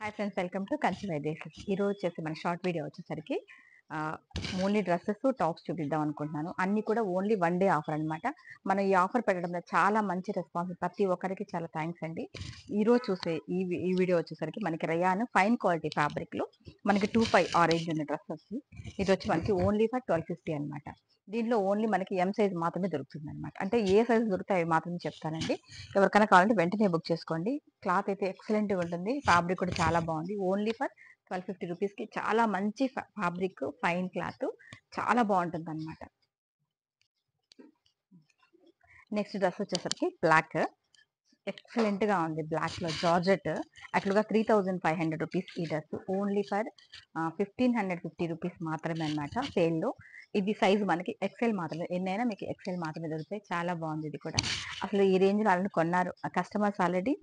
Hi friends, welcome to Kanchi Vaidesh. ఈరోజు వచ్చేసి మన షార్ట్ వీడియో వచ్చేసరికి ఓన్లీ డ్రెస్సెస్ టాప్స్ చూపిద్దాం అనుకుంటున్నాను. అన్ని కూడా ఓన్లీ వన్ డే ఆఫర్ అనమాట. మనం ఈ ఆఫర్ పెట్టడంలో చాలా మంచి రెస్పాన్స్, ప్రతి ఒక్కరికి చాలా థ్యాంక్స్ అండి. ఈరోజు చూసే ఈ వీడియో వచ్చేసరికి మనకి రయాన్ ఫైన్ క్వాలిటీ ఫ్యాబ్రిక్లో మనకి 2-5 ఆరెంజ్ ఉన్న డ్రెస్ వస్తుంది. ఇది వచ్చి మనకి ఓన్లీ ఫర్ 1250 అనమాట. దీంట్లో ఓన్లీ మనకి ఎం సైజ్ మాత్రమే దొరుకుతుంది అనమాట. అంటే ఏ సైజ్ దొరుకుతాయి మాత్రమే చెప్తానండి. ఎవరికైనా కావాలంటే వెంటనే బుక్ చేసుకోండి. క్లాత్ అయితే ఎక్సలెంట్గా ఉంటుంది. ఫ్యాబ్రిక్ కూడా చాలా బాగుంది. ఓన్లీ ఫర్ 1250 రూపీస్కి చాలా మంచి ఫ్యాబ్రిక్, ఫైన్ క్లాత్, చాలా బాగుంటుంది అనమాట. నెక్స్ట్ డ్రెస్ వచ్చేసరికి బ్లాక్, ఎక్సలెంట్ గా ఉంది. బ్లాక్ లో జార్జెట్, అట్లుగా 3500 రూపీస్ ఈ డ్రెస్. ఓన్లీ ఫర్ 1550 రూపీస్ మాత్రమే అనమాట సేల్లో. ఇది సైజు మనకి ఎక్సెల్ మాత్రమే, ఎన్నైనా మీకు ఎక్సెల్ మాత్రమే దొరుకుతాయి. చాలా బాగుంది ఇది కూడా. అసలు ఈ రేంజ్ లో వాళ్ళని కొన్నారు కస్టమర్స్ ఆల్రెడీ.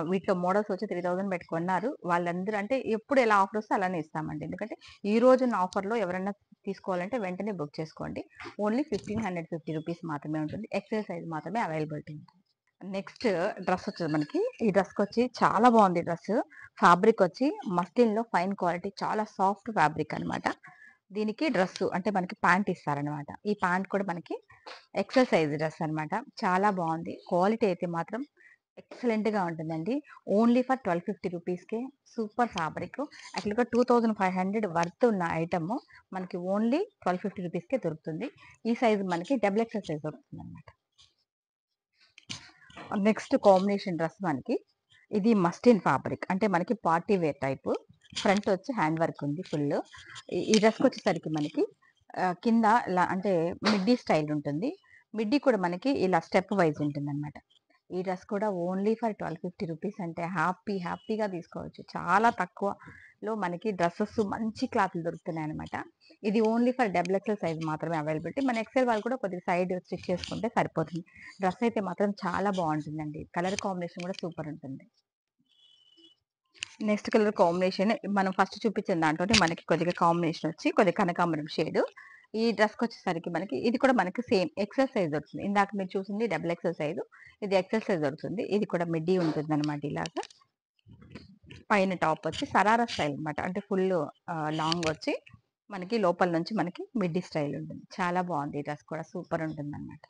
వీటిలో మోడల్స్ వచ్చి 3000 పెట్టి కొన్నారు వాళ్ళందరూ. అంటే ఎప్పుడు ఎలా ఆఫర్ వస్తే అలానే ఇస్తామండి. ఎందుకంటే ఈ రోజున్న ఆఫర్లో ఎవరైనా తీసుకోవాలంటే వెంటనే బుక్ చేసుకోండి. ఓన్లీ 1550 రూపీస్ మాత్రమే ఉంటుంది. ఎక్సెల్ సైజ్ మాత్రమే అవైలబిలిటీ ఉంటుంది. నెక్స్ట్ డ్రెస్ వచ్చేది మనకి, ఈ డ్రెస్కి వచ్చి చాలా బాగుంది డ్రెస్. ఫ్యాబ్రిక్ వచ్చి మస్లిన్ లో ఫైన్ క్వాలిటీ, చాలా సాఫ్ట్ ఫ్యాబ్రిక్ అనమాట. దీనికి డ్రెస్ అంటే మనకి ప్యాంట్ ఇస్తారనమాట. ఈ ప్యాంట్ కూడా మనకి ఎక్సెల్ సైజ్ డ్రెస్ అనమాట. చాలా బాగుంది. క్వాలిటీ అయితే మాత్రం ఎక్సలెంట్ గా ఉంటుందండి. ఓన్లీ ఫర్ 1250 రూపీస్కే సూపర్ ఫ్యాబ్రిక్. అట్లా 2500 వర్త్ ఉన్న ఐటమ్ మనకి ఓన్లీ 1250 రూపీస్కే దొరుకుతుంది. ఈ సైజ్ మనకి డబుల్ ఎక్సెల్ సైజ్ దొరుకుతుంది అనమాట. నెక్స్ట్ కాంబినేషన్ డ్రెస్ మనకి, ఇది మస్టిన్ ఫ్యాబ్రిక్, అంటే మనకి పార్టీ వేర్ టైప్. ఫ్రంట్ వచ్చి హ్యాండ్ వర్క్ ఉంది ఫుల్. ఈ డ్రెస్కి వచ్చేసరికి మనకి కింద అంటే మిడ్డీ స్టైల్ ఉంటుంది. మిడ్డీ కూడా మనకి ఇలా స్టెప్ వైజ్ ఉంటుంది అనమాట. ఈ డ్రెస్ కూడా ఓన్లీ ఫర్ 1250 రూపీస్. అంటే హ్యాపీగా తీసుకోవచ్చు. చాలా తక్కువలో మనకి డ్రెస్సెస్ మంచి క్లాత్లు దొరుకుతున్నాయి అనమాట. ఇది only for double XL size మాత్రమే అవైలబిలిటీ. మన ఎక్సెల్ వాళ్ళు కూడా కొద్దిగా సైడ్ స్టిచ్ చేసుకుంటే సరిపోతుంది. డ్రెస్ అయితే మాత్రం చాలా బాగుంటుందండి. కలర్ కాంబినేషన్ కూడా సూపర్ ఉంటుంది. నెక్స్ట్ కలర్ కాంబినేషన్ మనం ఫస్ట్ చూపించిన దాంట్లోనే మనకి కొద్దిగా కాంబినేషన్ వచ్చి కొద్దిగా కనకాంబరం షేడ్. ఈ డ్రెస్కి వచ్చేసరికి మనకి ఇది కూడా మనకి సేమ్ ఎక్సెల్ సైజ్ దొరుకుతుంది. ఇందాక మీరు చూసింది డబుల్ ఎక్సెల్ సైజు, ఇది ఎక్సెల్ సైజ్ దొరుకుతుంది. ఇది కూడా మిడ్డీ ఉంటుంది అనమాట. ఇలాగా పైన టాప్ వచ్చి సరారా స్టైల్ అనమాట. అంటే ఫుల్ లాంగ్ వచ్చి మనకి లోపల నుంచి మనకి మిడ్డీ స్టైల్ ఉంటుంది. చాలా బాగుంది. ఈ డ్రెస్ కూడా సూపర్ ఉంటుంది అనమాట.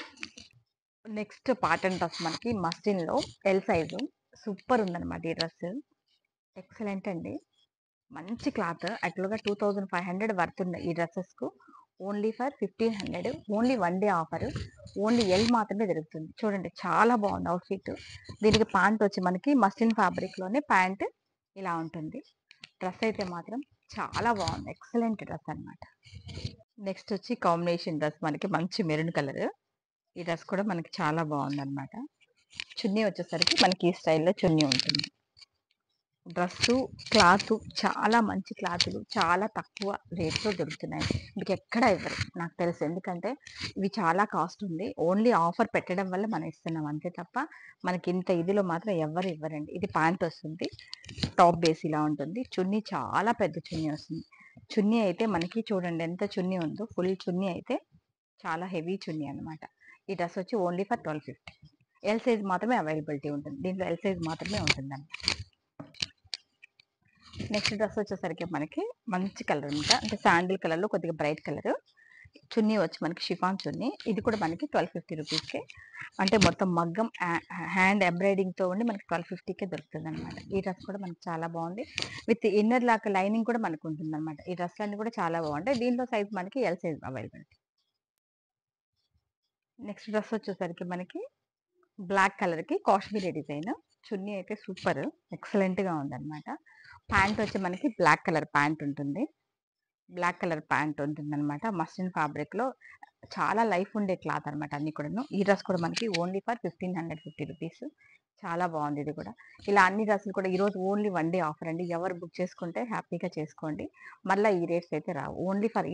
నెక్స్ట్ పాటర్న్ డ్రెస్ మనకి మస్టిన్ లో ఎల్ సైజు, సూపర్ ఉందన్నమాట ఈ డ్రెస్. ఎక్సలెంట్ అండి. మంచి క్లాత్. యాక్చువల్గా 2500 వర్త్ ఉన్న ఈ డ్రెస్సెస్ కు only for 1500. Only one day offer. Only L మాత్రమే దొరుకుతుంది. చూడండి చాలా బాగుంది అవుట్ఫిట్. దీనికి ప్యాంట్ వచ్చి మనకి మస్లిన్ ఫ్యాబ్రిక్ లోనే ప్యాంట్ ఇలా ఉంటుంది. డ్రెస్ అయితే మాత్రం చాలా బాగుంది. ఎక్సలెంట్ డ్రెస్ అనమాట. నెక్స్ట్ వచ్చి కాంబినేషన్ డ్రెస్ మనకి మంచి మెరూన్ కలర్. ఈ డ్రెస్ కూడా మనకి చాలా బాగుంది అనమాట. చున్నీ వచ్చేసరికి మనకి ఈ స్టైల్లో చున్నీ ఉంటుంది. డ్రెస్సు క్లాత్ చాలా మంచి క్లాతులు, చాలా తక్కువ రేట్లో దొరుకుతున్నాయి. మీకు ఎక్కడ ఇవ్వరు నాకు తెలుసు. ఎందుకంటే ఇవి చాలా కాస్ట్ ఉంది. ఓన్లీ ఆఫర్ పెట్టడం వల్ల మనం ఇస్తున్నాం అంతే తప్ప మనకి ఇంత ఇదిలో మాత్రం ఎవరు ఇవ్వరండి. ఇది ప్యాంట్ వస్తుంది, టాప్ బేస్ ఇలా ఉంటుంది. చున్నీ చాలా పెద్ద చున్నీ వస్తుంది. చున్నీ అయితే మనకి చూడండి ఎంత చున్నీ ఉందో. ఫుల్ చున్నీ అయితే చాలా హెవీ చున్నీ అనమాట. ఈ డ్రెస్ వచ్చి ఓన్లీ ఫర్ 1250. ఎల్ సైజ్ మాత్రమే అవైలబిలిటీ ఉంటుంది. దీంట్లో ఎల్ సైజ్ మాత్రమే ఉంటుందండి. నెక్స్ట్ డ్రెస్ వచ్చేసరికి మనకి మంచి కలర్ అనమాట. అంటే శాండిల్ కలర్ లో కొద్దిగా బ్రైట్ కలర్. చున్నీ వచ్చి మనకి షిఫాన్ చున్నీ. ఇది కూడా మనకి 1250 రూపీస్కే. అంటే మొత్తం మగ్గం హ్యాండ్ ఎంబ్రాయిడింగ్ తో ఉండి మనకి 1250కే దొరుకుతుంది అనమాట. ఈ డ్రెస్ కూడా మనకి చాలా బాగుంది. విత్ ఇన్నర్ లాక్ లైనింగ్ కూడా మనకు ఉంటుంది అనమాట. ఈ డ్రెస్ అన్ని కూడా చాలా బాగుంటాయి. దీంట్లో సైజ్ మనకి L size availability. Next dress వచ్చేసరికి మనకి బ్లాక్ కలర్ కి కాశ్మీరీ డిజైన్. చున్నీ అయితే సూపర్ ఎక్సలెంట్ గా ఉందన్నమాట. ప్యాంట్ వచ్చి మనకి బ్లాక్ కలర్ ప్యాంట్ ఉంటుంది. బ్లాక్ కలర్ ప్యాంట్ ఉంటుంది అనమాట. మస్లిన్ ఫ్యాబ్రిక్ లో చాలా లైఫ్ ఉండే క్లాత్ అనమాట అన్ని కూడాను. ఈ డ్రెస్ కూడా మనకి ఓన్లీ ఫర్ 1550 రూపీస్. చాలా బాగుంది ఇది కూడా. ఇలా అన్ని డ్రెస్సులు కూడా ఈరోజు ఓన్లీ వన్ డే ఆఫర్ అండి. ఎవరు బుక్ చేసుకుంటే హ్యాపీగా చేసుకోండి. మళ్ళీ ఈ రేట్స్ అయితే రావు. ఓన్లీ ఫర్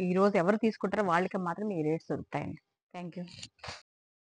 ఈ రోజు ఎవరు తీసుకుంటారో వాళ్ళకి మాత్రం ఈ రేట్స్ దొరుకుతాయండి. Thank you.